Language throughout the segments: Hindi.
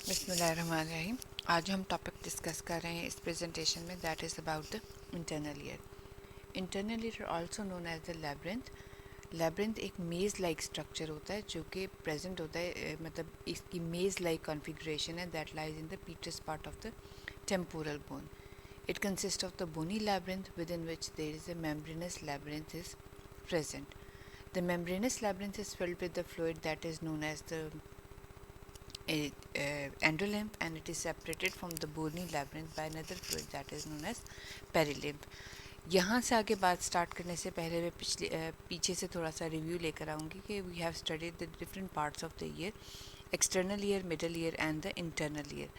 बिस्मिल्लाहिर्रहमानिर्रहीम। आज हम टॉपिक डिस्कस कर रहे हैं इस प्रेजेंटेशन में, that is about the internal ear. Internal ear also known as the labyrinth. Labyrinth एक मेज़ लाइक स्ट्रक्चर होता है जो कि प्रेजेंट होता है, मतलब इसकी मेज़ लाइक कॉन्फ़िगरेशन है that lies in the petrous part of the temporal bone. It consists of the bony labyrinth within which there is a membranous labyrinth is present. The membranous labyrinth is filled with the fluid that is known as the endolymph, and it is separated from the bony labyrinth by another fluid that is known as perilymph. यहाँ से आगे बात स्टार्ट करने से पहले मैं पीछे से थोड़ा सा रिव्यू लेकर आऊँगी कि we have studied the different parts of the ear, external ear, middle ear and the internal ear.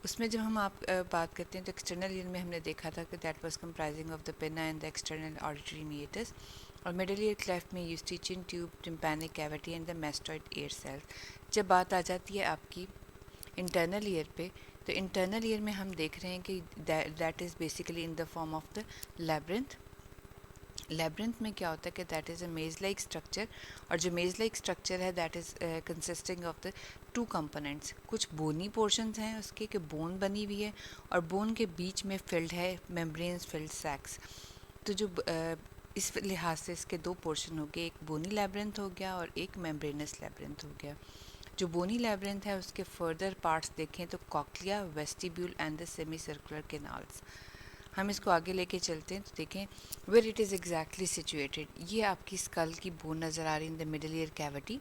उसमें जब हम बात करते हैं तो एक्सटर्नल ईयर में हमने देखा था कि that was comprising of the pinna and the external auditory meatus, और मिडल ईयर क्लेफ्ट में eustachian tube, tympanic cavity and the mastoid air cells. जब बात आ जाती है आपकी इंटरनल ईयर पे, तो इंटरनल ईयर में हम देख रहे हैं कि that is basically in the form of the labyrinth. Labyrinth में क्या होता है कि दैट इज़ अ मेज लाइक स्ट्रक्चर, और जो मेज लाइक स्ट्रक्चर है that is consisting of the two components. कुछ बोनी पोर्शंस हैं उसके, कि बोन बनी हुई है और बोन के बीच में फिल्ड है मेम्ब्रेन्स फिल्ड सैक्स। तो जो इस लिहाज से इसके दो पोर्शन हो गए, एक बोनी लैब्रिंथ हो गया और एक मेम्ब्रेनस लैब्रिंथ हो गया। जो बोनी लैब्रिंथ है उसके फर्दर पार्ट्स देखें तो cochlea, vestibule and the semi circular canals. हम इसको आगे लेके चलते हैं तो देखें where it is exactly situated. ये आपकी स्कल की बोन नज़र आ रही in the middle ear cavity.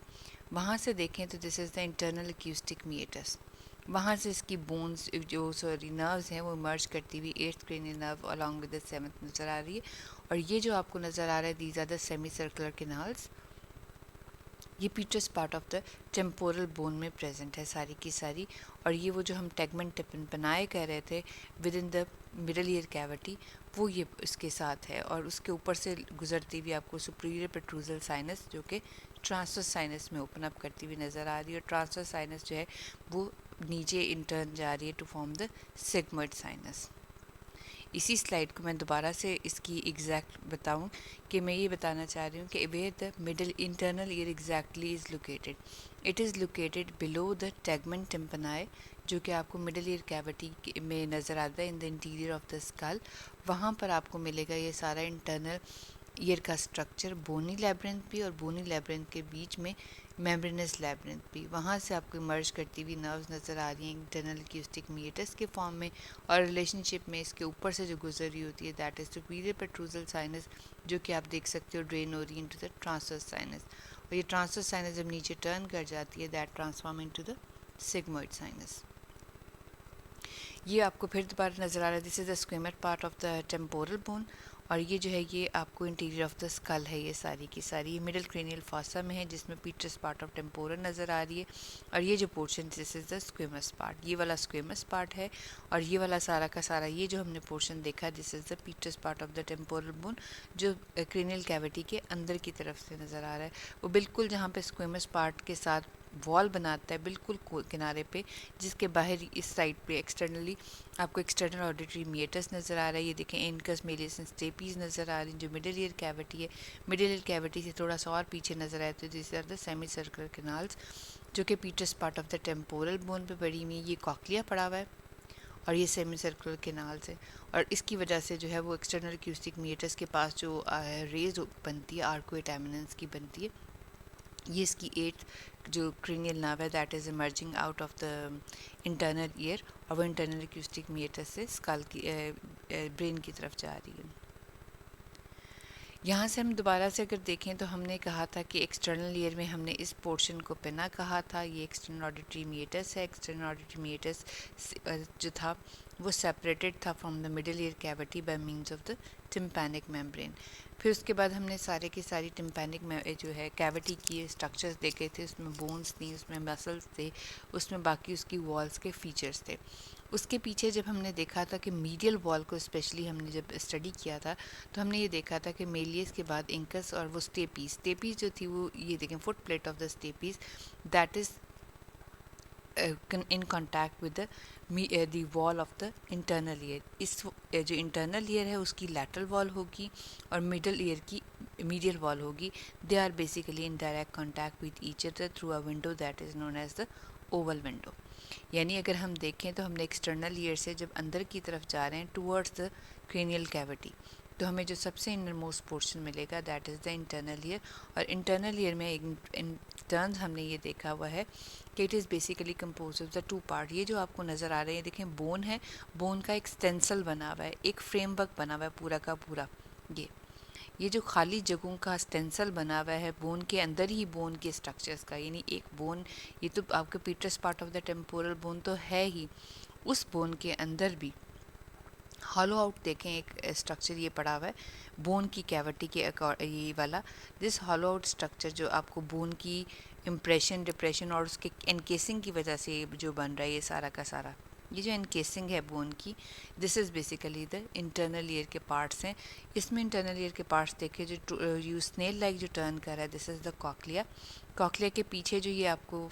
वहाँ से देखें तो this is the internal acoustic meatus. वहाँ से इसकी बोन्स जो नर्व्स हैं वो इमर्ज करती हुई eighth cranial nerve along with the seventh नज़र आ रही है। और ये जो आपको नज़र आ रहा है these are the semi circular canals. ये petrous part of the temporal bone में प्रेजेंट है सारी की सारी। और ये वो जो हम टेगमेंट टिम्पैनाई कह रहे थे with in the middle ear cavity, वो ये इसके साथ है। और उसके ऊपर से गुजरती हुई आपको सुपीरियर पेट्रूजल साइनस जो कि ट्रांसवर्स साइनस में ओपन अप करती हुई नज़र आ रही है, और ट्रांसवर्स साइनस जो है वो नीचे इंटर्न जा रही है to form the sigmoid sinus. इसी स्लाइड को मैं दोबारा से इसकी एग्जैक्ट बताऊं कि मैं ये बताना चाह रही हूँ कि where the middle internal ear exactly is located. It is located below the tegmen tympani, जो कि आपको मिडल ईयर कैविटी में नज़र आता है in the interior of the skull. वहाँ पर आपको मिलेगा ये सारा इंटरनल ईयर का स्ट्रक्चर, बोनी लैब्रिंथ भी, और बोनी लैब्रिंथ के बीच में मेम्ब्रेनस लैब्रिंथ भी। वहाँ से आपको इमर्ज करती हुई नर्व्स नज़र आ रही हैं इंटरनल एक्यूस्टिक मीएटस के फॉर्म में, और रिलेशनशिप में इसके ऊपर से जो गुजर रही होती है दैट इज़ सुपीरियर पेट्रूजल साइनस, जो कि आप देख सकते हो ड्रेन हो रही है इनटू द ट्रांसवर्स साइनस। और ये ट्रांसवर्स साइनस जब नीचे टर्न कर जाती है that transform into the sigmoid sinus. ये आपको फिर दोबारा नज़र आ रहा है, this is the squamous part of the temporal bone. और ये जो है ये आपको इंटीरियर ऑफ द स्कल है, ये सारी की सारी ये मिडिल क्रेनियल फॉसा में है जिसमें पीटर्स पार्ट ऑफ टेम्पोरल नज़र आ रही है। और ये जो portion this is the squamous part, ये वाला स्क्वेमस पार्ट है। और ये वाला सारा का सारा ये जो हमने पोर्शन देखा this is the petrous part of the temporal bone, जो क्रेनियल कैविटी के अंदर की तरफ से नज़र आ रहा है। वो बिल्कुल जहाँ पे स्क्वेमस पार्ट के साथ वॉल बनाता है बिल्कुल किनारे पे, जिसके बाहर इस साइड पे एक्सटर्नली आपको एक्सटर्नल ऑडिटरी मीएटस नज़र आ रहा है। ये देखें इनकस मेलियस एंड स्टेपीज नज़र आ रही है जो मिडिल ईयर कैविटी है। मिडिल ईयर कैविटी से थोड़ा सा और पीछे नज़र आए तो this are the semi circular canals, जो कि petrous part of the temporal bone पे पड़ी हुई। ये कॉक्लिया पड़ा हुआ है और ये सेमी सर्कुलर कैनाल्स है। और इसकी वजह से जो है वो एक्सटर्नल एक्यूस्टिक मीएटस के पास जो रेज बनती है आर्कुएट एमिनेंस की बनती है। ये इसकी एट जो क्रेनियल नर्व है that is emerging out of the internal year, और वो इंटरनल एक्यूस्टिक मीएटस से स्कल की ब्रेन की तरफ जा रही है। यहाँ से हम दोबारा से अगर देखें तो हमने कहा था कि एक्सटर्नल ईयर में हमने इस पोर्शन को पिना कहा था। ये एक्सटर्नल ऑडिटरी मीएटस है। एक्सटर्नल ऑडिटरी मीएटस जो था वो सेपरेटेड था from the middle ear cavity bye means of the tympanic membrane. फिर उसके बाद हमने सारे की सारी टिम्पैनिक जो है कैविटी की स्ट्रक्चर्स देखे थे, उसमें बोन्स थी, उसमें मसल्स थे, उसमें बाकी उसकी वॉल्स के फीचर्स थे। उसके पीछे जब हमने देखा था कि मीडियल वॉल को स्पेशली हमने जब स्टडी किया था तो हमने ये देखा था कि मेलियस के बाद इंकस और वो स्टेपीज जो थी वो ये देखें foot plate of the stapes that is in contact with the wall of the internal ear. इस जो इंटरनल ईयर है उसकी लैटरल वॉल होगी और मिडल ईयर की medial wall होगी, they are basically in direct contact with each other through a window that is known as the oval window. यानी अगर हम देखें तो हमने एक्सटर्नल ईयर से जब अंदर की तरफ जा रहे हैं टूवर्ड्स द क्रेनियल कैविटी, तो हमें जो सबसे इनर मोस्ट पोर्शन मिलेगा that is the internal year. और इंटरनल ईयर में इन टर्म्स हमने ये देखा हुआ है कि it is basically compose of the two part. ये जो आपको नज़र आ रहे हैं देखें बोन है, बोन का एक स्टेंसल बना हुआ है, एक फ्रेमवर्क बना हुआ है पूरा का पूरा. ये जो खाली जगहों का स्टेंसल बना हुआ है बोन के अंदर ही बोन के स्ट्रक्चर्स का, यानी एक बोन, ये तो आपके petrous part of the temporal bone तो है ही, उस बोन के अंदर भी हॉलो आउट देखें एक स्ट्रक्चर ये पड़ा हुआ है बोन की कैविटी के ये वाला. दिस हॉलो आउट स्ट्रक्चर जो आपको बोन की इम्प्रेशन डिप्रेशन और उसके एनकेसिंग की वजह से जो बन रहा है ये सारा का सारा, ये जो एनकेसिंग है बोन की, this is basically the internal year के पार्ट्स हैं. इसमें इंटरनल ईयर के पार्ट्स देखे जो यू स्नेल लाइक जो टर्न कर रहा है, this is the cochlea. Cochlea के पीछे जो ये आपको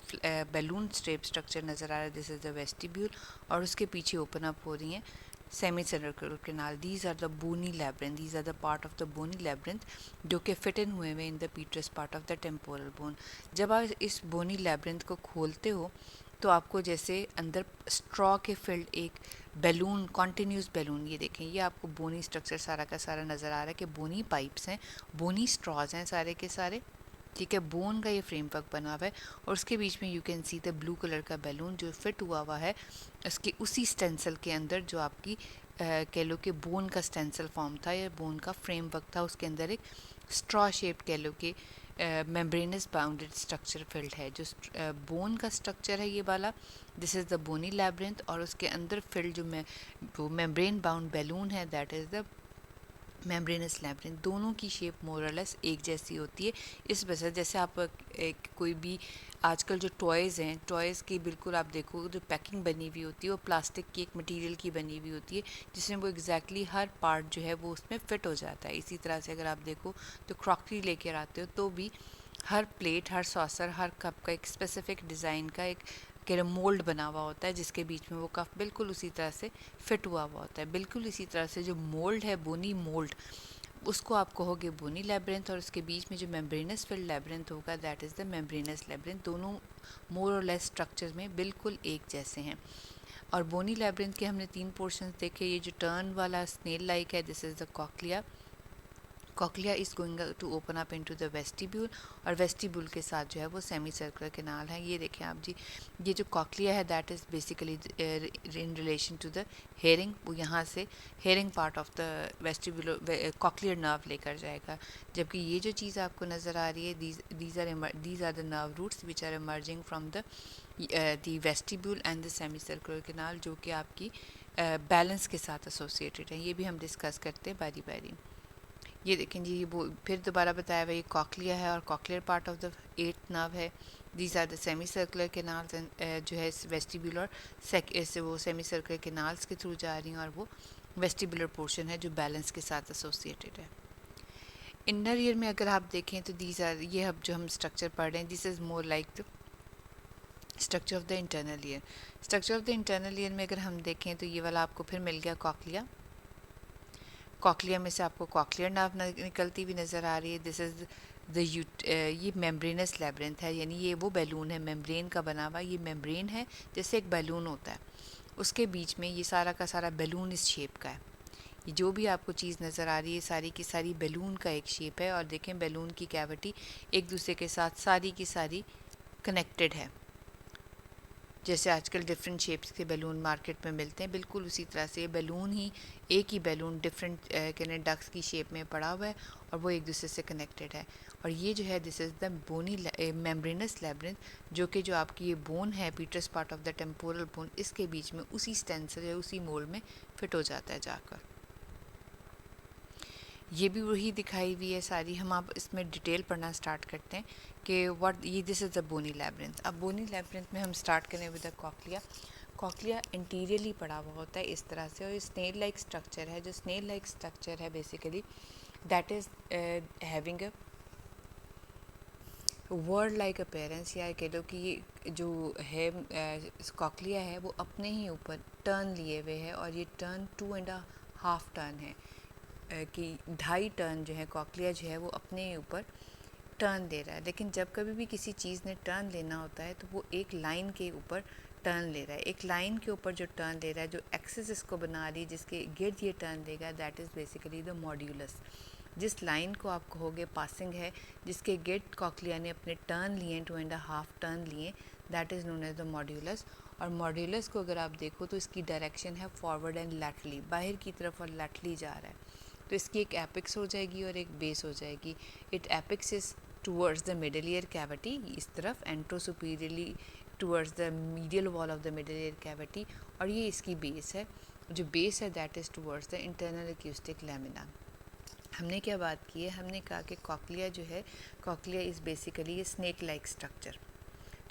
बैलून स्टेप स्ट्रक्चर नज़र आ रहा है, दिस इज़ द वेस्टिब्यूल. और उसके पीछे ओपन अप हो रही हैं semicircular canal. These are the bony labyrinth, these are the part of the bony labyrinth जो कि फिट इन हुए in the petrous part of the temporal bone. जब आप इस बोनी लैब्रिंथ को खोलते हो तो आपको जैसे अंदर स्ट्रॉ के फिल्ड एक बैलून, कॉन्टीन्यूस बैलून, ये देखें ये आपको बोनी स्ट्रक्चर सारा का सारा नज़र आ रहा है कि बोनी पाइप्स हैं, बोनी स्ट्रॉज हैं सारे के सारे. ठीक है, बोन का ये फ्रेमवर्क बना हुआ है और उसके बीच में you can see the blue colour का बैलून जो फिट हुआ हुआ है उसके उसी स्टेंसल के अंदर जो आपकी कह लो कि बोन का स्टेंसल फॉर्म था या बोन का फ्रेमवर्क था, उसके अंदर एक स्ट्रॉ शेप्ड कह लो कि मेम्ब्रेनस बाउंडेड स्ट्रक्चर फिल्ड है. जो बोन का स्ट्रक्चर है ये वाला, this is the bony labyrinth, और उसके अंदर फिल्ड जो मेम्ब्रेन बाउंड बैलून है that is the membranous labyrinth. दोनों की शेप मोरलेस एक जैसी होती है. इस वजह जैसे आप कोई भी आजकल जो टॉयज़ हैं, टॉयज़ की बिल्कुल आप देखो जो पैकिंग बनी हुई होती है वो प्लास्टिक की एक मटेरियल की बनी हुई होती है जिसमें वो एग्जैक्टली हर पार्ट जो है वो उसमें फ़िट हो जाता है. इसी तरह से अगर आप देखो तो क्रॉकरी लेकर आते हो तो भी हर प्लेट, हर सॉसर, हर कप का एक स्पेसिफिक डिज़ाइन का एक मोल्ड बना हुआ होता है जिसके बीच में वो कप बिल्कुल उसी तरह से फिट हुआ हुआ होता है. बिल्कुल इसी तरह से जो मोल्ड है बोनी मोल्ड, उसको आप कहोगे बोनी लैब्रिंथ, और उसके बीच में जो मेम्ब्रेनस फिल्ड लैब्रिंथ होगा that is the membranous labyrinth. दोनों मोर और लेस स्ट्रक्चर में बिल्कुल एक जैसे हैं. और बोनी लैब्रिंथ के हमने 3 पोर्शंस देखे. ये जो टर्न वाला स्नेल लाइक है this is the cochlea. Cochlea is going to open up into the vestibule, और वेस्टिब्यूल के साथ जो है वो सेमी सर्कुलर कैनाल है. ये देखें आप जी, ये जो कॉक्लिया है that is basically in relation to the hearing. वो यहाँ से hearing part of the vestibular cochlear nerve लेकर जाएगा. जबकि ये जो चीज़ आपको नज़र आ रही है these are the nerve roots which are emerging from the vestibule and the semi circular canal, जो कि आपकी बैलेंस के साथ एसोसिएटेड है. ये भी हम डिस्कस करते हैं बारी बारी. ये देखें जी, ये वो फिर दोबारा बताया हुआ ये कॉक्लिया है और cochlear part of the 8th nerve है. These are the semi circular canals जो है वेस्टिबुलर से वो सेमी सर्कुलर कैनाल्स के थ्रू जा रही हैं और वो वेस्टिबुलर पोर्शन है जो बैलेंस के साथ एसोसिएटेड है. इनर ईयर में अगर आप देखें तो दीज आर, ये अब जो हम स्ट्रक्चर पढ़ रहे हैं this is more like the structure of the internal year. Structure of the internal year में अगर हम देखें तो ये वाला आपको फिर मिल गया कॉक्लिया. कॉक्लिया में से आपको कॉक्लियर नर्व निकलती हुई नज़र आ रही है. दिस इज़ द ये मेम्ब्रेनस लैब्रिंथ है, यानी ये वो बैलून है मेम्ब्रेन का बना हुआ. ये मेम्ब्रेन है जैसे एक बैलून होता है, उसके बीच में ये सारा का सारा बैलून इस शेप का है. ये जो भी आपको चीज़ नज़र आ रही है सारी की सारी बैलून का एक शेप है. और देखें बैलून की कैविटी एक दूसरे के साथ सारी की सारी कनेक्टेड है. जैसे आजकल डिफरेंट शेप्स के बैलून मार्केट में मिलते हैं, बिल्कुल उसी तरह से बैलून ही, एक ही बैलून डिफरेंट कहने डक्स की शेप में पड़ा हुआ है और वो एक दूसरे से कनेक्टेड है. और ये जो है this is the bony membranous labyrinth, जो कि जो आपकी ये बोन है petrous part of the temporal bone, इसके बीच में उसी स्टेंसल या उसी मोल्ड में फिट हो जाता है जाकर. ये भी वही दिखाई हुई है सारी. हम आप इसमें डिटेल पढ़ना स्टार्ट करते हैं कि व्हाट ये this is the bony labyrinth. अब बोनी लैब्रिंथ में हम स्टार्ट करें with the cochlea. Cochlea interiorly पड़ा हुआ होता है इस तरह से, और ये स्नेल लाइक स्ट्रक्चर है. जो स्नेल लाइक स्ट्रक्चर है basically that is having a word like appearance, या कह लो कि ये जो है कॉक्लिया है वो अपने ही ऊपर टर्न लिए हुए है, और ये टर्न 2.5 टर्न है. कि 2.5 टर्न जो है कॉक्लिया जो है वो अपने ऊपर टर्न दे रहा है, लेकिन जब कभी भी किसी चीज़ ने टर्न लेना होता है तो वो एक लाइन के ऊपर टर्न ले रहा है। एक लाइन के ऊपर जो टर्न ले रहा है, जो एक्सिस इसको बना रही है जिसके गिर्द ये टर्न देगा, that is basically the modulus. जिस लाइन को आप कहोगे पासिंग है, जिसके गिर्द कॉक्लिया ने अपने टर्न लिए 2.5 टर्न लिए, that is known as the modiolus. और मॉड्यूलस को अगर आप देखो तो इसकी डायरेक्शन है फॉरवर्ड एंड लैटरली, बाहर की तरफ और लैटरली जा रहा है। तो इसकी एक एपिक्स हो जाएगी और एक बेस हो जाएगी। It apex is towards the middle ear cavity इस तरफ, antero superiorly towards the medial wall of the middle ear cavity, और ये इसकी बेस है। जो बेस है that is towards the internal acoustic lamina. हमने क्या बात की है, हमने कहा कि कॉक्लिया जो है, cochlea is basically a snake like structure.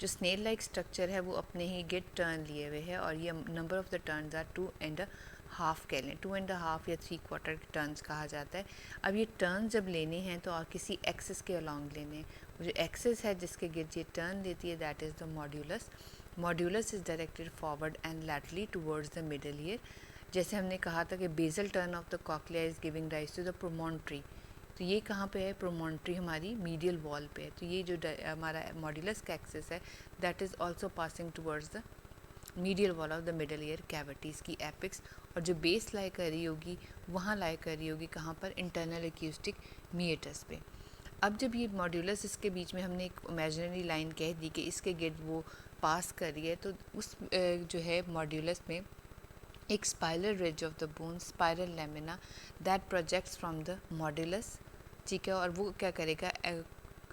जो स्नेक लाइक स्ट्रक्चर है वो अपने ही गिट टर्न लिए हुए है, और ये number of the turns are 2.5 कह लें, 2.5 या 3/4 टर्न्स कहा जाता है। अब ये टर्न जब लेने हैं तो और किसी एक्सिस के अलॉन्ग लेने हैं। जो एक्सिस है जिसके गिर्द ये टर्न देती है that is the modiolus. Modiolus is directed forward and laterally towards the middle ear. जैसे हमने कहा था कि basal turn of the cochlea is giving rise to the promontory, तो ये कहाँ पे है, प्रोमोन्ट्री हमारी मीडियल वॉल पे है। तो ये जो हमारा मॉड्यूलस का एक्सिस है that is also passing towards the medial wall of the middle year cavities की एपिक्स, और जो बेस लाई कर रही होगी वहाँ लाई कर रही होगी कहाँ पर, इंटरनल एक्यूस्टिक मीएटस पे। अब जब ये मॉड्यूलस इसके बीच में हमने एक इमेजिनरी लाइन कह दी कि इसके गिर्द वो पास कर रही है, तो उस जो है मॉड्यूलस में एक spiral ridge of the bone, spiral lamina that projects from the modulus, ठीक है। और वो क्या करेगा,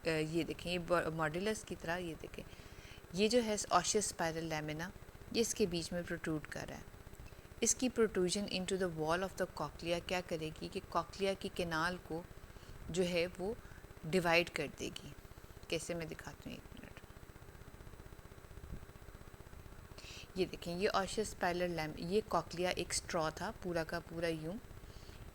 ये देखें, ये मॉड्यूलस की तरह, ये देखें, ये जो है ऑशियस स्पाइरल लैमिना, ये इसके बीच में प्रोट्रूड कर रहा है। इसकी protrusion into the wall of the cochlea क्या करेगी कि कॉक्लिया की कैनाल को जो है वो डिवाइड कर देगी। कैसे, मैं दिखाती हूँ, 1 मिनट। ये देखें, ये ऑशियस स्पाइरल ये कॉक्लिया एक स्ट्रॉ था पूरा का पूरा यूँ,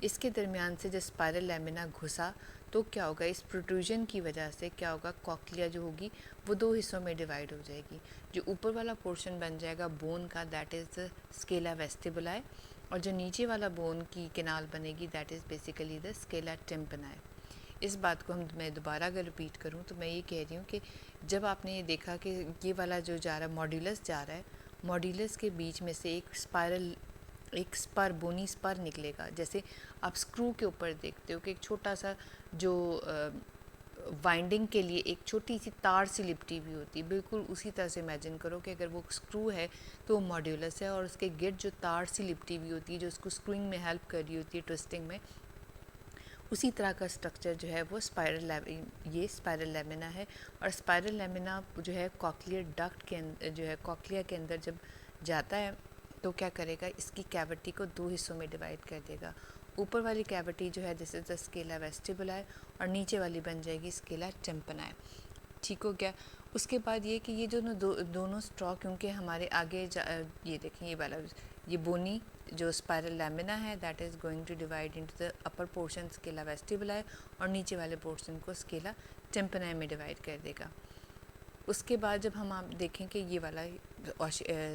इसके दरमियान से जब स्पाइरल लैमिना घुसा तो क्या होगा, इस प्रोट्रूजन की वजह से क्या होगा, कॉक्लिया जो होगी वो 2 हिस्सों में डिवाइड हो जाएगी। जो ऊपर वाला पोर्शन बन जाएगा बोन का that is the scala vestibuli, और जो नीचे वाला बोन की कैनाल बनेगी that is basically the scala tympani. इस बात को मैं दोबारा अगर रिपीट करूँ तो मैं ये कह रही हूँ कि जब आपने ये देखा कि ये वाला जो जा रहा है मॉड्यूलस जा रहा है, मॉड्यूलस के बीच में से एक स्पाइरल, एक स्पर, बोनी स्पर निकलेगा। जैसे आप स्क्रू के ऊपर देखते हो कि एक छोटा सा जो वाइंडिंग के लिए एक छोटी सी तार सी लिपटी हुई होती है, बिल्कुल उसी तरह से इमेजिन करो कि अगर वो स्क्रू है तो वो मॉड्यूलस है, और उसके गिर्द जो तार सी लिपटी हुई होती है जो उसको स्क्रूइंग में हेल्प कर रही होती है, ट्विस्टिंग में, उसी तरह का स्ट्रक्चर जो है वो ये स्पाइरल लैमिना है। और स्पाइरल लैमिना जो है कॉक्लियर डक्ट के जो है कॉक्लिया के अंदर जब जाता है तो क्या करेगा, इसकी कैविटी को 2 हिस्सों में डिवाइड कर देगा। ऊपर वाली कैविटी जो है this is the scala vestibuli, और नीचे वाली बन जाएगी स्केला टिम्पनाe। ठीक हो गया। उसके बाद ये कि ये दोनों स्ट्रॉ क्योंकि हमारे आगे ये देखें, ये वाला ये बोनी जो स्पाइरल लैमिना है that is going to divide into the upper portion scala vestibuli, और नीचे वाले पोर्शन को स्केला टिम्पनाe में डिवाइड कर देगा। उसके बाद जब हम आप देखें कि ये वाला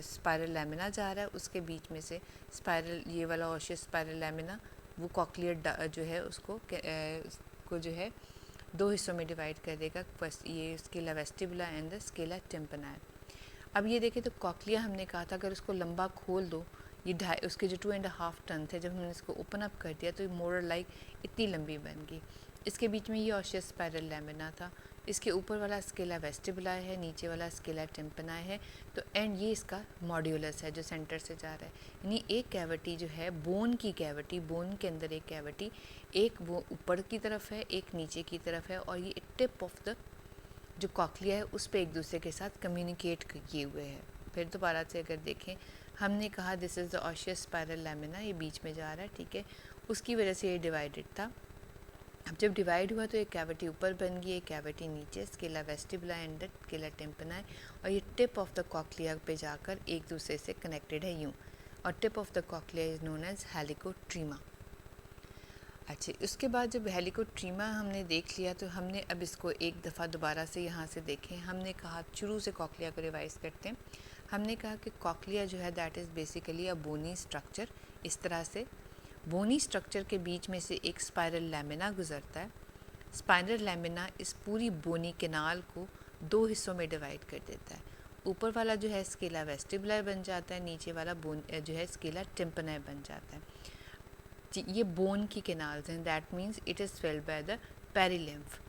स्पाइरल लैमिना जा रहा है, उसके बीच में से स्पाइरल, ये वाला ऑशियस स्पाइरल लैमिना वो कॉक्लियर जो है उसको जो है 2 हिस्सों में डिवाइड कर देगा, फर्स्ट ये scala vestibuli and the scala tympani. अब ये देखें तो कॉक्लिया हमने कहा था अगर उसको लंबा खोल दो, ये उसके जो 2.5 टन थे, जब हमने इसको ओपन अप कर दिया तो ये मोर लाइक इतनी लंबी बन गई। इसके बीच में ये ऑशियस स्पाइरल लैमिना था, इसके ऊपर वाला स्केला वेस्टिबुलाe है, नीचे वाला स्केला टिम्पनाe है, तो एंड ये इसका मॉड्यूलस है जो सेंटर से जा रहा है। यानी एक कैविटी जो है बोन की कैविटी, बोन के अंदर एक कैविटी, एक वो ऊपर की तरफ है, एक नीचे की तरफ है, और ये टिप ऑफ द जो कॉक्लिया है उस पर एक दूसरे के साथ कम्युनिकेट किए हुए हैं। फिर दोबारा से अगर देखें, हमने कहा this is the osseous spiral lamina, ये बीच में जा रहा है, ठीक है, उसकी वजह से ये डिवाइडेड था। अब जब डिवाइड हुआ तो एक कैविटी ऊपर बन गई, एक कैविटी नीचे, scala vestibuli and the scala tympani, और ये टिप ऑफ द कॉक्लिया पे जाकर एक दूसरे से कनेक्टेड है यूँ, और tip of the cochlea is known as helicotrema. अच्छा, उसके बाद जब हेलिकोट्रीमा हमने देख लिया तो हमने अब इसको एक दफ़ा दोबारा से यहाँ से देखें। हमने कहा शुरू से कॉक्लिया को रिवाइज़ करते हैं। हमने कहा कि कॉक्लिया जो है that is basically a bony structure, इस तरह से बोनी स्ट्रक्चर के बीच में से एक स्पाइरल लैमिना गुजरता है। स्पाइरल लैमिना इस पूरी बोनी कैनाल को दो हिस्सों में डिवाइड कर देता है। ऊपर वाला जो है स्केला वेस्टिबुलर बन जाता है, नीचे वाला बोन जो है स्केला टिम्पनी बन जाता है। ये बोन की कैनाल्स हैं, that means it is filled by the perilymph.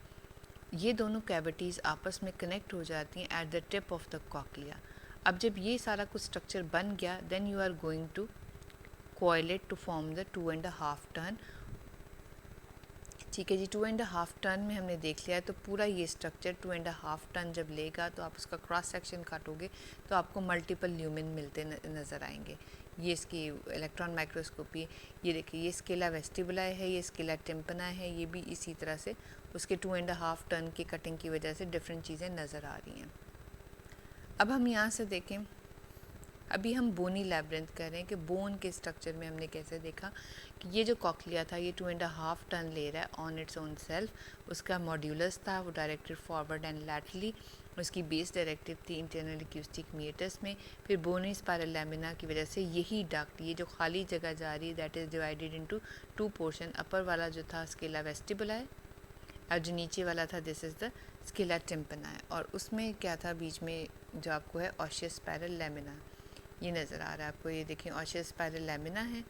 ये दोनों कैविटीज़ आपस में कनेक्ट हो जाती हैं at the tip of the cochlea. अब जब ये सारा कुछ स्ट्रक्चर बन गया, then you are going to coil it to form the 2.5 turn. ठीक है जी, 2.5 टर्न में हमने देख लिया, तो पूरा ये स्ट्रक्चर 2.5 टर्न जब लेगा तो आप उसका क्रॉस सेक्शन काटोगे तो आपको मल्टीपल ल्यूमिन मिलते नज़र आएंगे। ये इसकी इलेक्ट्रॉन माइक्रोस्कोपी, ये देखिए ये स्केला वेस्टिबुला है, ये स्केला टिम्पना है, ये भी इसी तरह से उसके 2.5 टर्न की कटिंग की वजह से डिफरेंट चीज़ें नज़र आ रही हैं। अब हम यहाँ से देखें, अभी हम बोनी लैब्रिंथ कर रहे हैं कि बोन के स्ट्रक्चर में हमने कैसे देखा कि ये जो कॉक्लिया था ये 2.5 टन ले रहा है ऑन इट्स ओन सेल्फ। उसका मॉड्यूलस था, वो डायरेक्टेड फॉरवर्ड एंड लैटरली, उसकी बेस डायरेक्टिव थी इंटरनल एक्यूस्टिक मीटर्स में। फिर बोनी स्पाइरल लैमिना की वजह से यही डक्ट, ये जो खाली जगह जा रही है, that is divided into 2 portion. Upper वाला जो था स्केला वेस्टिबुला है और जो नीचे वाला था दिस इज़ द स्केला टिम्पना है। और उसमें क्या था बीच में जो आपको है ऑशियस स्पाइरल लैमिना, ये नज़र आ रहा है आपको, ये देखें ऑशियस स्पाइरल लैमिना है,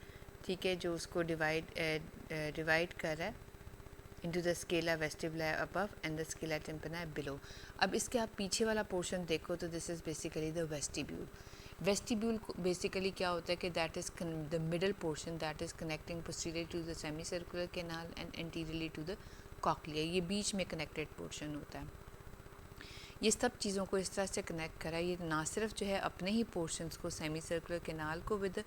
ठीक है, जो उसको डिवाइड कर रहा है into the scala vestibuli above and the scala tympani below. अब इसके आप पीछे वाला पोर्शन देखो तो this is basically the vestibule. Vestibule basically क्या होता है कि that is the middle portion that is connecting posterior to the semi circular canal and anteriorly to the cochlea. ये बीच में कनेक्टेड पोर्शन होता है। ये सब चीज़ों को इस तरह से कनेक्ट करा, ये ना सिर्फ जो है अपने ही पोर्शंस को सेमी सर्कुलर कैनाल को विद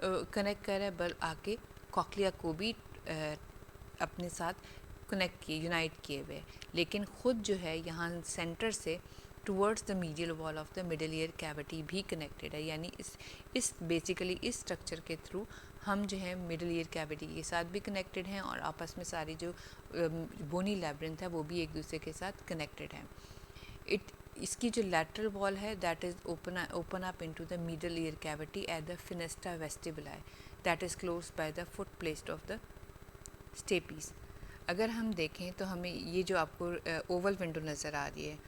कनेक्ट कर रहा है, बल आके कॉक्लिया को भी अपने साथ कनेक्ट किए, यूनाइट किए हुए, लेकिन ख़ुद जो है यहाँ सेंटर से towards the medial wall of the middle ear cavity भी कनेक्टेड है। यानी इस बेसिकली इस स्ट्रक्चर के थ्रू हम जो है मिडल ईयर कैविटी के साथ भी कनेक्टेड हैं और आपस में सारी जो बोनी लैब्रिंथ है वो भी एक दूसरे के साथ कनेक्टेड हैं। इसकी जो लैटरल वॉल है that is open up into the middle ear cavity at the fenestra vestibuli that is close by the foot plate of the stapes. अगर हम देखें तो हमें ये जो आपको ओवल विंडो नज़र आ रही है,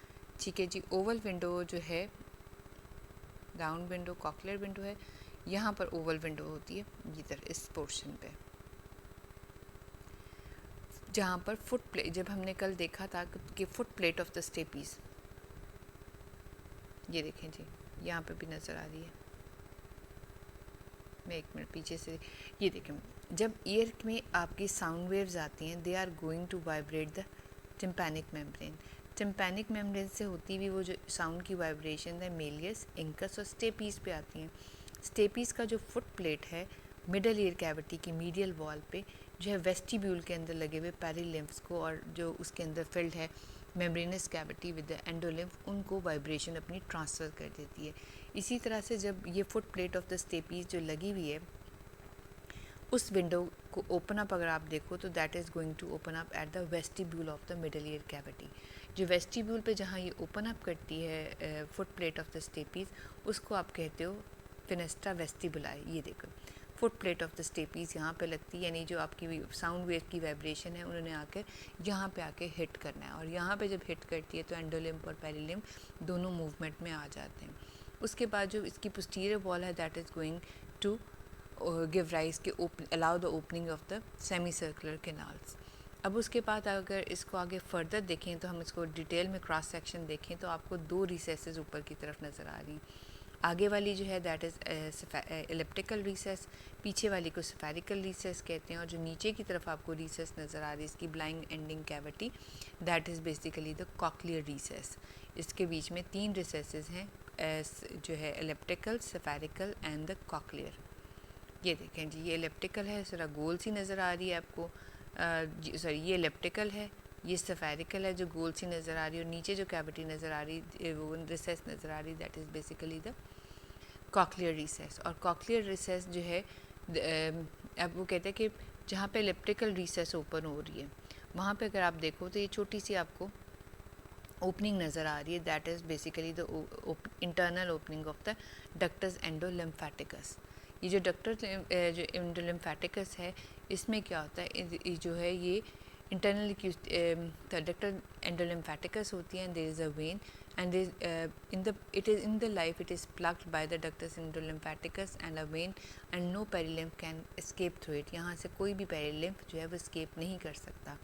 ठीक है जी, ओवल विंडो जो है राउंड विंडो कॉक्लियर विंडो है, यहाँ पर ओवल विंडो होती है इधर इस पोर्शन पे, जहाँ पर फुट प्लेट, जब हमने कल देखा था कि foot plate of the stapes, ये देखें जी यहाँ पे भी नज़र आ रही है। मैं एक मिनट पीछे से, ये देखें जब ईयर में आपकी साउंड वेव्स आती हैं they are going to vibrate the tympanic membrane. Tympanic membrane से होती हुई वो जो साउंड की वाइब्रेशन है मेलियस, इंकस और स्टेपीज पे आती हैं। स्टेपीज का जो फुट प्लेट है मिडल ईयर कैविटी की मीडियल वॉल पे जो है वेस्टिब्यूल के अंदर लगे हुए पेरिलिम्फ्स को और जो उसके अंदर फिल्ड है membranous cavity with the endolymph, उनको वाइब्रेशन अपनी ट्रांसफ़र कर देती है। इसी तरह से जब ये foot plate of the stapes जो लगी हुई है उस विंडो को ओपन अप अगर आप देखो तो that is going to open up at the vestibule of the middle ear cavity. जो वेस्टिब्यूल पे जहाँ ये ओपन अप करती है foot plate of the stapes, उसको आप कहते हो फिनेस्टा वेस्टिबुलाई। ये देखो foot plate of the stapes यहाँ पे लगती है, यानी जो आपकी साउंड वेव की वाइब्रेशन है उन्होंने आकर यहाँ पे आके हिट करना है और यहाँ पे जब हिट करती है तो एंडोलिम्फ और पेरिलिम्फ दोनों मूवमेंट में आ जाते हैं। उसके बाद जो इसकी पोस्टीरियर वॉल है that is going to give rise के allow the opening of the semi circular canals. अब उसके बाद अगर इसको आगे फर्दर देखें तो हम इसको डिटेल में क्रॉस सेक्शन देखें तो आपको दो रिसेसेस ऊपर की तरफ नज़र आ रही हैं। आगे वाली जो है दैट इज़ एलिप्टिकल रिसेस, पीछे वाली को स्फेरिकल रिसेस कहते हैं और जो नीचे की तरफ आपको रिसेस नज़र आ रही है इसकी blind ending cavity that is basically the cochlear recess. इसके बीच में 3 रिसेसेस हैं जो है elliptical, spherical and the cochlear. ये देखें जी ये एलिप्टिकल है, ज़रा गोल सी नज़र आ रही है आपको, सॉरी ये एलिप्टिकल है, ये स्फेरिकल है जो गोल सी नज़र आ रही है और नीचे जो कैविटी नज़र आ रही वो रिसेस नज़र आ रही that is basically the cochlear recess. और कॉक्लियर रिसेस जो है अब वो कहते हैं कि जहाँ पे एलिप्टिकल रिसेस ओपन हो रही है वहाँ पे अगर आप देखो तो ये छोटी सी आपको ओपनिंग नज़र आ रही है that is basically the internal opening of the ductus endolymphaticus. ये जो डक्टर जो एंडोलिम्फेटिकस है, इसमें क्या होता है, जो है ये इंटरनल डक्टर एंडोलिम्फेटिकस होती है, there is a vein and it is in the life it is plugged by the ductus endolymphaticus and a vein and no perilymph can escape through it। यहाँ से कोई भी पेरिलिम्फ जो है वो escape नहीं कर सकता।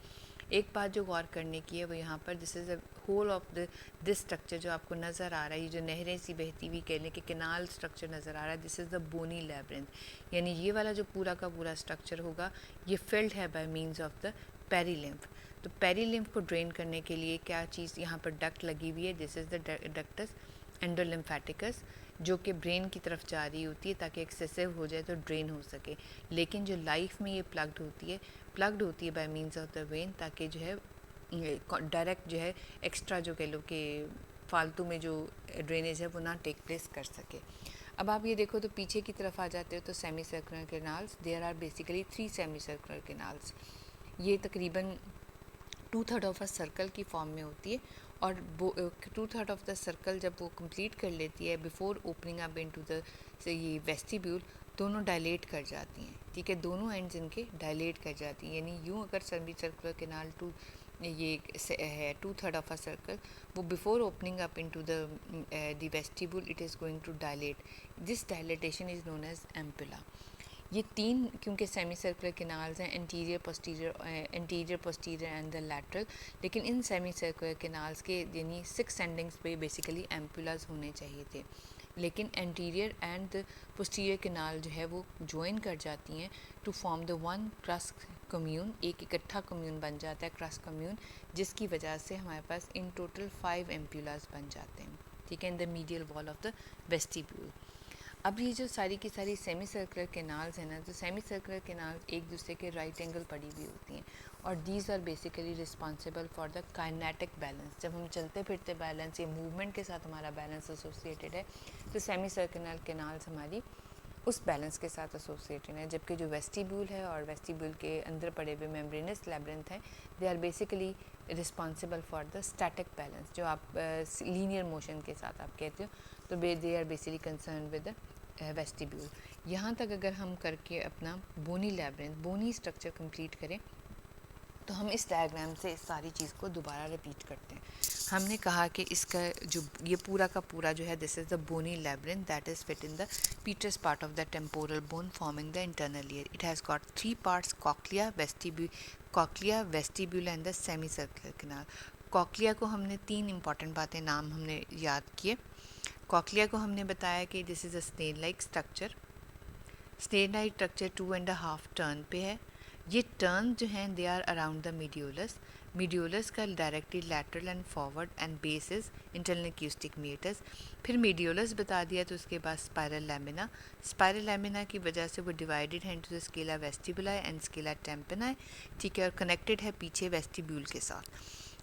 एक बात जो गौर करने की है वो यहाँ पर this is a hole of this structure जो आपको नज़र आ रहा है, ये जो नहरें सी बहती हुई कह लें कि केनाल स्ट्रक्चर नज़र आ रहा है, this is the bony labyrinth. यानी ये वाला जो पूरा का पूरा स्ट्रक्चर होगा ये फिल्ड है bye means of the perilymph. तो पेरिलिम्फ को ड्रेन करने के लिए क्या चीज़ यहाँ पर डक्ट लगी हुई है, दिस इज़ द डक्टस एंडोलिम्फेटिकस, जो कि ब्रेन की तरफ जा रही होती है ताकि एक्सेसिव हो जाए तो ड्रेन हो सके। लेकिन जो लाइफ में ये प्लग्ड होती है bye means of the when, ताकि जो है डायरेक्ट जो है एक्स्ट्रा जो कह लो कि फालतू में जो ड्रेनेज है वो ना टेक प्लेस कर सके। अब आप ये देखो तो पीछे की तरफ आ जाते हो तो semi circular canals, there are basically 3 semi circular canals. ये तकरीबन 2/3 ऑफ अ सर्कल की फॉर्म में होती है, और 2/3 ऑफ द सर्कल जब वो कंप्लीट कर लेती है before opening up into the ये वेस्टिब्यूल, दोनों डायलेट कर जाती हैं। ठीक है, दोनों एंड्स इनके डायलेट कर जाती हैं। यानी यूँ अगर सेमी सर्कुलर कैनाल ये है 2/3 ऑफ अ सर्कल, वो before opening up into the vestibule it is going to dilate. This dilatation is known as ampulla. ये 3 क्योंकि सेमी सर्कुलर कैनाल्स हैं, anterior posterior and the lateral, लेकिन इन सेमी सर्कुलर कैनाल्स के यानी 6 एंडिंग्स पे बेसिकली एम्पुलास होने चाहिए थे, लेकिन anterior and the posterior canal जो है वो ज्वाइन कर जाती हैं to form the one crus commune, एक इकट्ठा कम्यून बन जाता है क्रस कम्यून, जिसकी वजह से हमारे पास इन टोटल 5 एम्पुलास बन जाते हैं। ठीक है, in the medial wall of the vestibule. अब ये जो सारी की सारी सेमी सर्कुलर कैनाल्स हैं ना, तो सेमी सर्कुलर कैनाल्स एक दूसरे के राइट एंगल पड़ी हुई होती हैं, और these are basically responsible for the kinetic balance. जब हम चलते फिरते बैलेंस या मूवमेंट के साथ हमारा बैलेंस एसोसिएटेड है, तो सेमी सर्कुलर कैनाल्स हमारी उस बैलेंस के साथ एसोसिएटेड है। जबकि जो वेस्टिब्यूल है और वेस्टिब्यूल के अंदर पड़े हुए मेम्ब्रेनस लैब्रिंथ हैं, they are basically responsible for the static balance, जो आप लीनियर मोशन के साथ आप कहते हो, तो they are basically concern with the vestibule. यहाँ तक अगर हम करके अपना bony labyrinth, bony structure complete करें, तो हम इस डायग्राम से इस सारी चीज़ को दोबारा रिपीट करते हैं। हमने कहा कि इसका जो ये पूरा का पूरा जो है, this is the bony labyrinth that is fit in the petrous part of the temporal bone forming the internal ear. It has got 3 parts, cochlea, vestibule and the semi circular canal. Cochlea को हमने 3 इंपॉर्टेंट बातें नाम हमने याद किए। कॉक्लिया को हमने बताया कि this is a snail like structure. Snail like structure 2.5 turn पे है। ये टर्न जो हैं they are around the modiolus. Modiolus का directly lateral and forward and base is internal acoustic meatus. फिर मीडियोलस बता दिया, तो उसके बाद स्पायरल लैमिना। स्पायरल लैमिना की वजह से वो डिवाइडेड है into the scala vestibuli and scala tympani. ठीक है, और कनेक्टेड है पीछे वेस्टिब्यूल के साथ।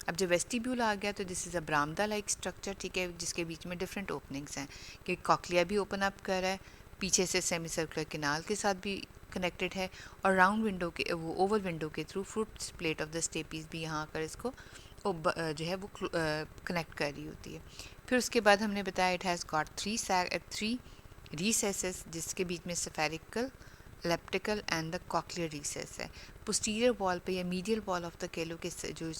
अब जब वेस्टिब्यूल आ गया तो दिस इज़ अ ब्रामदा लाइक स्ट्रक्चर। ठीक है, जिसके बीच में डिफरेंट ओपनिंग्स हैं कि कॉक्लिया भी ओपन अप कर रहा है, पीछे से सेमी सर्कुलर कैनाल के साथ भी कनेक्टेड है, और राउंड विंडो के वो ओवल विंडो के through foot plate of the stapes भी यहाँ आकर इसको जो है वो कनेक्ट कर रही होती है। फिर उसके बाद हमने बताया इट हैज़ गॉट 3 रिसेसेस, जिसके बीच में spherical, लेप्टिकल and the cochlear recess है। पोस्टीरियर वॉल पे या मीडियल वॉल ऑफ द केलो के जो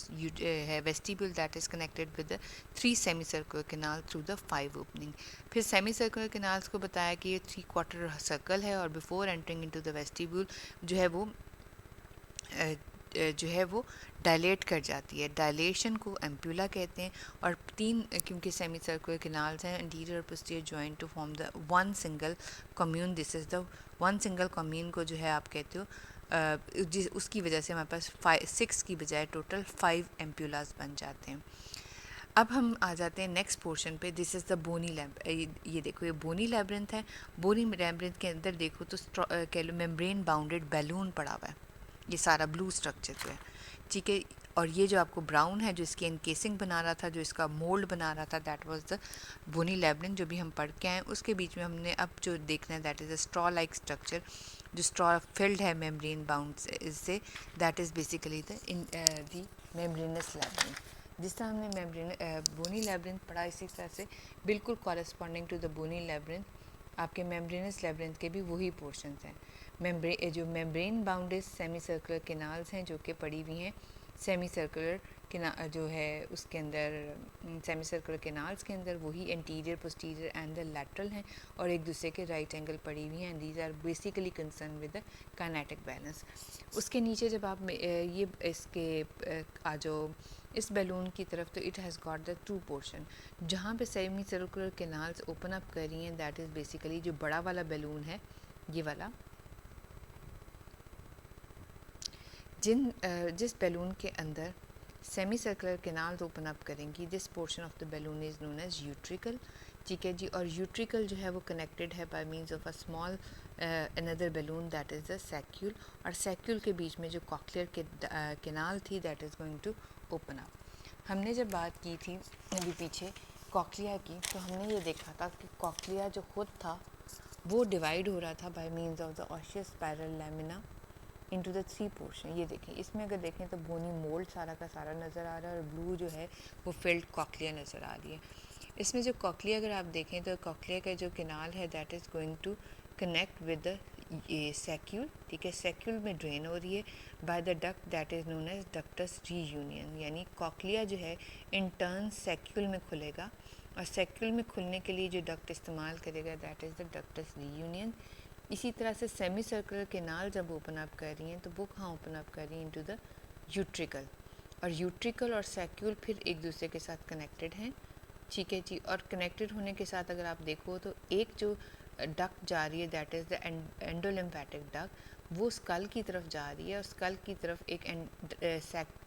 है vestibule that is connected with the 3 semi circular canal through the 5 opening. फिर सेमी सर्कुलर कैनाल्स को बताया कि ये 3/4 सर्कल है, और before entering into the vestibule जो है वो डायलेट कर जाती है। डायलेशन को एम्पुला कहते हैं। और 3 क्योंकि सेमी सर्कुलर कैनाल्स हैं, इंटीरियर और posterior joint to form the one single commune. This is the one single commune को जो है आप कहते हो, उसकी वजह से हमारे पास 6 की बजाय टोटल 5 एम्पुलास बन जाते हैं। अब हम आ जाते हैं नेक्स्ट पोर्शन पे। दिस इज़ द बोनी ये देखो, ये बोनी लैब्रिंथ है। बोनी लैब्रिंथ के अंदर देखो तो कह लो मेम्ब्रेन बाउंडेड बैलून पड़ा हुआ है, ये सारा ब्लू स्ट्रक्चर जो है। ठीक है, और ये जो आपको ब्राउन है जो इसकी एनकेसिंग बना रहा था, जो इसका मोल्ड बना रहा था, that was the bony labyrinth जो भी हम पढ़ के आए। उसके बीच में हमने अब जो देखना है that is a straw like structure, जो स्ट्रॉ फिल्ड है मेम्ब्रेन बाउंड से, that is basically the membranous labyrinth. जिस तरह हमने बोनी लैब्रिंथ पढ़ा, इसी तरह से बिल्कुल corresponding to the bony labyrinth आपके मेम्ब्रेनस लेब्रिंथ के भी वही पोर्शंस हैं। जो membrane bounded semi circular canals हैं जो कि पड़ी हुई हैं सेमी सर्कुलर जो है उसके अंदर, सेमी सर्कुलर केनाल्स के अंदर, वही anterior, posterior and the lateral हैं और एक दूसरे के राइट एंगल पड़ी हुई हैं। And these are basically concern with the kinetic balance. उसके नीचे जब आप ये इसके आ जाओ इस बैलून की तरफ, तो it has got the two portion. जहाँ पे semi circular canals open up कर रही हैं, दैट इज़ बेसिकली जो बड़ा वाला बैलून है, ये वाला, जिस बैलून के अंदर semi circular canals open up करेंगी, this portion of the balloon is known as utricle. ठीक है जी। और यूट्रिकल जो है वो कनेक्टेड है by means of a small another balloon that is the saccule, और सैक्यूल के बीच में जो कॉक्लियर के केनाल थी that is going to open up. हमने जब बात की थी अभी पीछे कॉक्लिया की, तो हमने ये देखा था कि कॉक्लिया जो खुद था वो डिवाइड हो रहा था bye means of the osseous spiral lamina into the three portion. ये देखें, इसमें अगर देखें तो बोनी मोल्ड सारा का सारा नज़र आ रहा है और ब्लू जो है वो फिल्ड कॉक्लिया नज़र आ रही है। इसमें जो कॉक्लिया अगर आप देखें तो कॉक्लिया का जो केनाल है that is going to connect with the saccule. ठीक है, सैक्यूल में ड्रेन हो रही है by the duct that is known as ductus reuniens, यानी कॉक्लिया जो है इन टर्न सैक्यूल में खुलेगा और सैक्यूल में खुलने के लिए जो डक्ट इस्तेमाल करेगा that is the ductus reunion. इसी तरह से सेमी सर्कुलर केनाल जब ओपन अप कर रही हैं तो वो कहाँ ओपन अप कर रही हैं, इनटू द यूट्रिकल, और यूट्रिकल और सैक्यूल फिर एक दूसरे के साथ कनेक्टेड हैं। ठीक है जी। और कनेक्टेड होने के साथ अगर आप देखो तो एक जो डक्ट जा रही है that is the endolymphatic duct, वो स्कल की तरफ जा रही है और स्कल की तरफ एक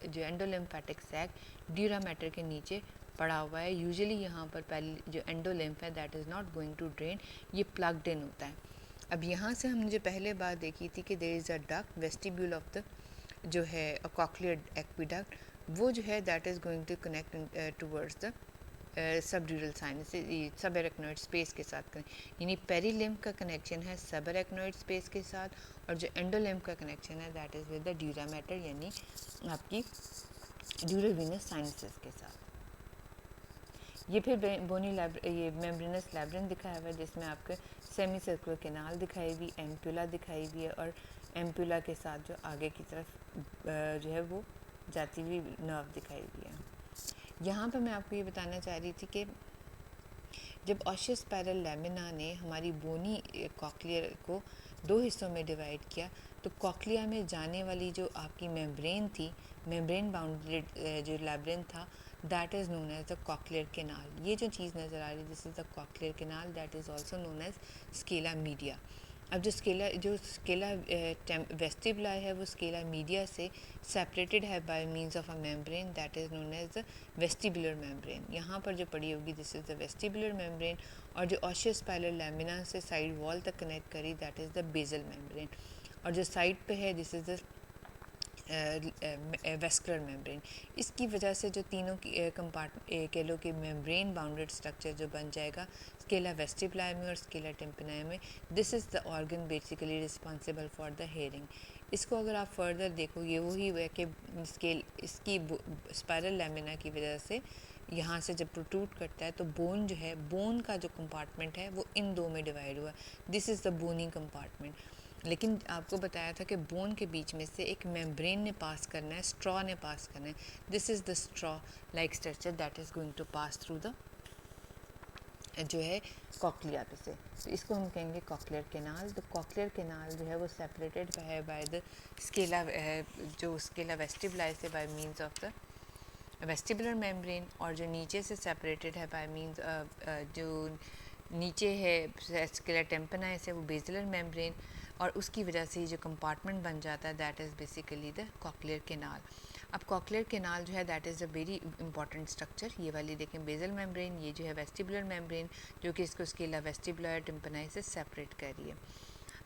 जो एंडोलिम्फेटिक सैक ड्यूरा मैटर के नीचे पड़ा हुआ है। यूजुअली यहाँ पर पहले जो एंडोलिम्फ है that is not going to drain, ये प्लग्ड इन होता है। अब यहाँ से हमने जो पहले बात देखी थी कि there is a duct vestibule of the जो है कॉक्लियर एक्विडक्ट, वो जो है that is going to connect towards the subdural sinus, subarachnoid space के साथ करें, यानी पेरीलिम्फ का कनेक्शन है सब एरेक्नोइड स्पेस के साथ, और जो एंडोलिम्फ का कनेक्शन है that is with the dura mater, यानी आपकी ड्यूरल वीनस साइनसेस के साथ। ये फिर बोनी ये मेम्ब्रेनस लैब्रिन्थ दिखाया हुआ है जिसमें आपके सेमी सर्कुलर केनाल दिखाई हुई, एम्पुला दिखाई हुई है, और एम्पुला के साथ जो आगे की तरफ जो है वो जाती हुई नर्व दिखाई हुई है। यहाँ पर मैं आपको ये बताना चाह रही थी कि जब ऑसियस स्पाइरल लैमिना ने हमारी बोनी कॉक्लियर को दो हिस्सों में डिवाइड किया, तो कॉक्लिया में जाने वाली जो आपकी मेम्ब्रेन थी, मेम्ब्रेन बाउंडेड जो लैब्रिन्थ था, that is known as the cochlear canal. ये जो चीज़ नज़र आ रही है this is the cochlear canal, that is also known as scala media. अब जो स्केला वेस्टिबुला है वो स्केला मीडिया से सेपरेटेड है by means of a membrane that is known as the vestibular membrane. यहाँ पर जो पड़ी होगी this is the vestibular membrane, और जो ऑसियस स्पाइरल लैमिना से साइड वॉल तक कनेक्ट करी that is the basal membrane, और जो साइड पे है this is the vascular membrane. इसकी वजह से जो तीनों की कह लो कि मेम्ब्रेन बाउंडेड स्ट्रक्चर जो बन जाएगा स्केला वेस्टिबुलाe में और स्केला टिम्पनाe में, this is the organ basically responsible for the hearing. इसको अगर आप फर्दर देखो, ये वही है कि इसकी स्पाइरल लैमिना की वजह से यहाँ से जब प्रोट्रूट करता है तो बोन जो है, बोन का जो कंपार्टमेंट है वो इन दो में डिवाइड हुआ, this is the bony compartment. लेकिन आपको बताया था कि बोन के बीच में से एक मेम्ब्रेन ने पास करना है, स्ट्रॉ ने पास करना है, this is the straw like structure that is going to pass through the जो है कॉक्लिया पे से, तो इसको हम कहेंगे कॉक्लियर केनाल। तो कॉक्लियर केनाल जो है वो सेपरेटेड है बाय द स्केला जो स्केला वेस्टिबुलाe से by means of the vestibular membrane, और जो नीचे से सेपरेटेड है बाय मींस जो नीचे है स्केला टिम्पनाe से वो बेसिलर मेम्ब्रेन, और उसकी वजह से ये जो कंपार्टमेंट बन जाता है that is basically the cochlear canal. अब कॉक्लियर केनाल जो है that is a very important structure. ये वाली देखें बेसल मेम्ब्रेन, ये जो है वेस्टिबुलर मेम्ब्रेन जो कि इसको स्केला वेस्टिबुलर टिम्पनाe से सेपरेट कर रही है।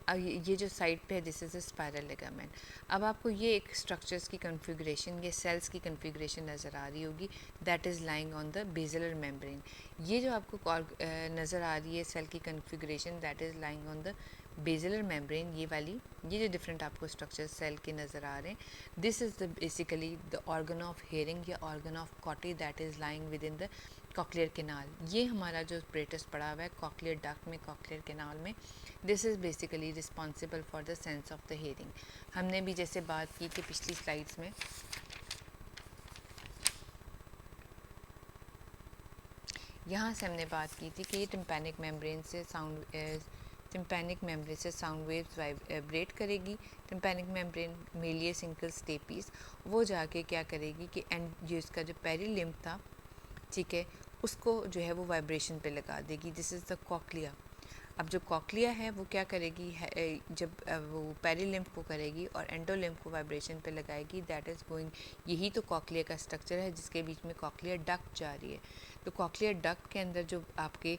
अब ये जो साइड पे है this is a spiral ligament. अब आपको ये एक स्ट्रक्चर्स की कन्फिग्रेशन, ये सेल्स की कन्फिग्रेशन नज़र आ रही होगी that is lying on the basilar membrane. ये जो आपको नज़र आ रही है सेल की configuration that is lying on the basilar membrane, ये वाली, ये जो डिफरेंट आपको स्ट्रक्चर सेल के नज़र आ रहे हैं, this is the basically the organ of hearing या organ of Corti that is lying within the cochlear canal, ये हमारा जो स्प्रेटस पड़ा हुआ है कॉक्लियर डक्ट में, कॉक्लियर केनाल में, this is basically responsible for the sense of the hearing. हमने भी जैसे बात की कि पिछली स्लाइड्स में यहाँ से हमने बात की थी कि ये टिम्पैनिक मेम्ब्रेन से टिम्पैनिक मेम्ब्रेन से साउंड वेव्स वाइब्रेट करेगी। टिम्पैनिक मेम्ब्रेन मेलियस इंकल स्टेपीज वो जाके क्या करेगी कि एंड जो इसका जो पेरिलिम्ब था, ठीक है, उसको जो है वो वाइब्रेशन पे लगा देगी। This is the cochlea. अब जो कॉक्लिया है वो क्या करेगी, जब वो पेरिलिम्ब को करेगी और एंडोलिम्ब को वाइब्रेशन पे लगाएगी, दैट इज़ गोइंग, यही तो कॉक्लिया का स्ट्रक्चर है जिसके बीच में कॉक्लियर डक्ट जा रही है। तो कॉक्लियर डक्ट के अंदर जो आपके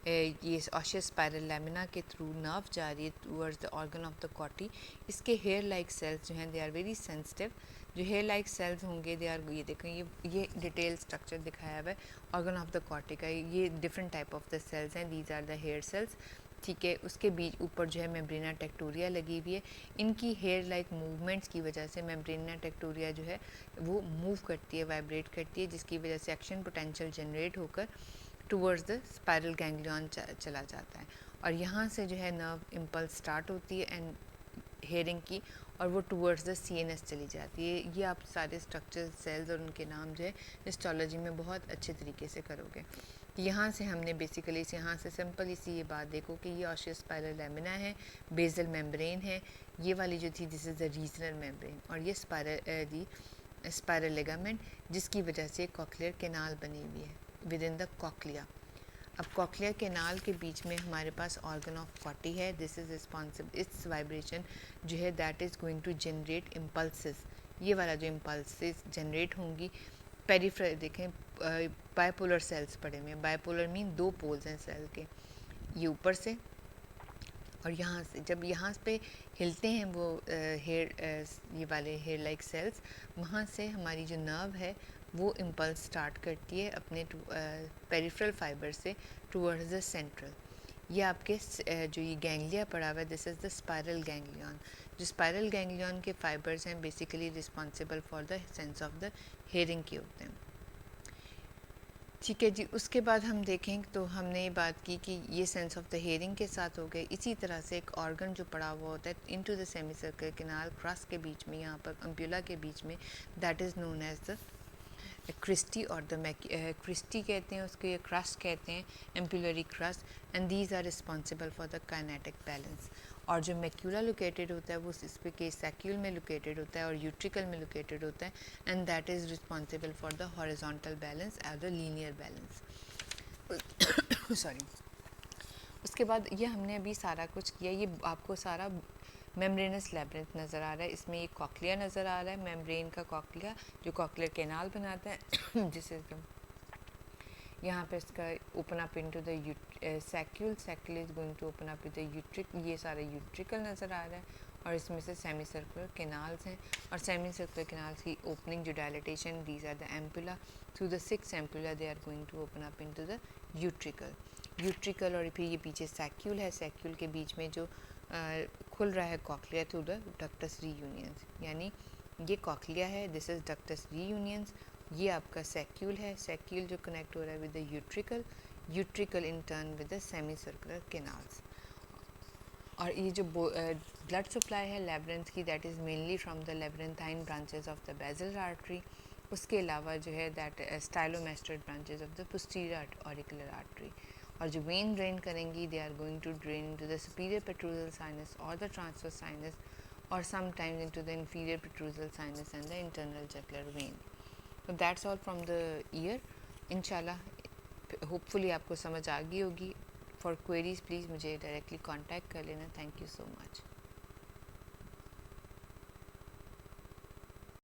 ये ऑशियस स्पाइरल लैमिना के थ्रू नर्व जा रही है towards the organ of the कॉटी, इसके हेयर लाइक सेल्स जो हैं दे आर वेरी सेंसिटिव। जो हेयर लाइक सेल्स होंगे दे आर, ये देखें ये डिटेल स्ट्रक्चर दिखाया हुआ है ऑर्गन ऑफ द कॉटी का। ये different type of the cells हैं, these are the hair cells, ठीक है। उसके बीच ऊपर जो है मेम्ब्रेना टेक्टोरिया लगी हुई है। इनकी हेयर लाइक मूवमेंट्स की वजह से मेम्ब्रेना टेक्टोरिया जो है वो मूव करती है, वाइब्रेट करती है, जिसकी वजह से एक्शन पोटेंशियल जनरेट होकर टूवर्ड्स द स्पाइरल गैंग्लियन चला जाता है। और यहाँ से जो है नर्व इम्पल्स स्टार्ट होती है एंड हेयरिंग की, और वो टूवर्ड्स द सीएनएस चली जाती है। ये आप सारे स्ट्रक्चर सेल्स और उनके नाम जो है हिस्टोलॉजी में बहुत अच्छे तरीके से करोगे। यहाँ से हमने बेसिकली यहाँ से सिंपल इसी ये बात देखो कि ये ऑशियस स्पाइरल लैमिना है, बेसल मेम्ब्रेन है, ये वाली जो थी this is the regional membrane, और ये स्पाइरल लिगामेंट जिसकी वजह से कॉक्लियर केनाल बनी हुई है विद इन द कॉक्लिया। अब कॉक्लियर केनाल के बीच में हमारे पास ऑर्गन ऑफ कॉटी है, this is responsible, its vibration जो है that is going to generate impulses. ये वाला जो इम्पल्सेस जनरेट होंगी पेरिफेरल, देखें बाइपोलर सेल्स पड़े हुए हैं। बाइपोलर मीन दो पोल्स हैं सेल के, ये ऊपर से और यहाँ से जब यहाँ पे हिलते हैं वो ये वाले हेयर लाइक सेल्स, वहाँ से हमारी जो नर्व है वो इम्पल्स स्टार्ट करती है अपने पेरिफेरल फाइबर से टूवर्ड्स द सेंट्रल। ये आपके जो ये गैंग्लिया पड़ा हुआ है this is the spiral ganglion. जो स्पाइरल गैंग्लियन के फाइबर्स हैं basically responsible for the sense of the hearing के होते हैं, ठीक है जी। उसके बाद हम देखें तो हमने ये बात की कि ये सेंस ऑफ द हेयरिंग के साथ हो गए। इसी तरह से एक ऑर्गन जो पड़ा हुआ होता है into the semi circle canal crest के बीच में, यहाँ पर अम्प्यूला के बीच में, that is known as the cristae और द क्रिस्टी कहते हैं उसको, ये क्रस्ट कहते हैं, ampullary crest, and these are responsible for the kinetic balance. और जो मैक्यूला लोकेटेड होता है वो इस पे के सैक्यूल में लोकेटेड होता है और यूट्रिकल में लोकेटेड होता है, and that is responsible for the horizontal balance as the linear balance. Sorry. उसके बाद ये हमने अभी सारा कुछ किया, ये आपको सारा मेम्ब्रेनस लैब्रिंथ नज़र आ रहा है, इसमें ये कॉक्लिया नज़र आ रहा है, मेम्ब्रेन का कॉक्लिया जो कॉक्लियर केनाल बनाता है जिसे यहाँ पे इसका open up into the saccule, saccule is going to open up with the utricle, ये सारा यूट्रिकल नज़र आ रहा है, और इसमें से सेमी सर्कुलर केनाल्स हैं, और सेमी सर्कुलर केनाल्स की ओपनिंग जो dilatation, these are the ampulla, through the 6 ampulla they are going to open up into the utricle, और फिर ये पीछे सैक्यूल है, सैक्यूल के बीच में जो खुल रहा है कॉक्लिया थ्रू द डक्टस रीयूनियंस, यानी ये कॉक्लिया है, दिस इज़ डक्टस रीयूनियंस, ये आपका सैक्यूल है, सैक्यूल जो कनेक्ट हो रहा है with the utricle in turn with the semi circular canals. और ये जो ब्लड सप्लाई है लैब्रिंथ की, that is mainly from the labyrinthine branches of the basal artery, उसके अलावा जो है that stylomastoid branches of the posterior auricular artery. और जो वेन ड्रेन करेंगी they are going to drain to the superior petrosal sinus और द ट्रांसवर्स साइनस, और sometimes into the inferior petrosal sinus and the internal jugular vein. So that's all from the ear. इंशाल्लाह होपफुली आपको समझ आ गई होगी। फॉर क्वेरीज प्लीज़ मुझे डायरेक्टली कांटेक्ट कर लेना। Thank you so much.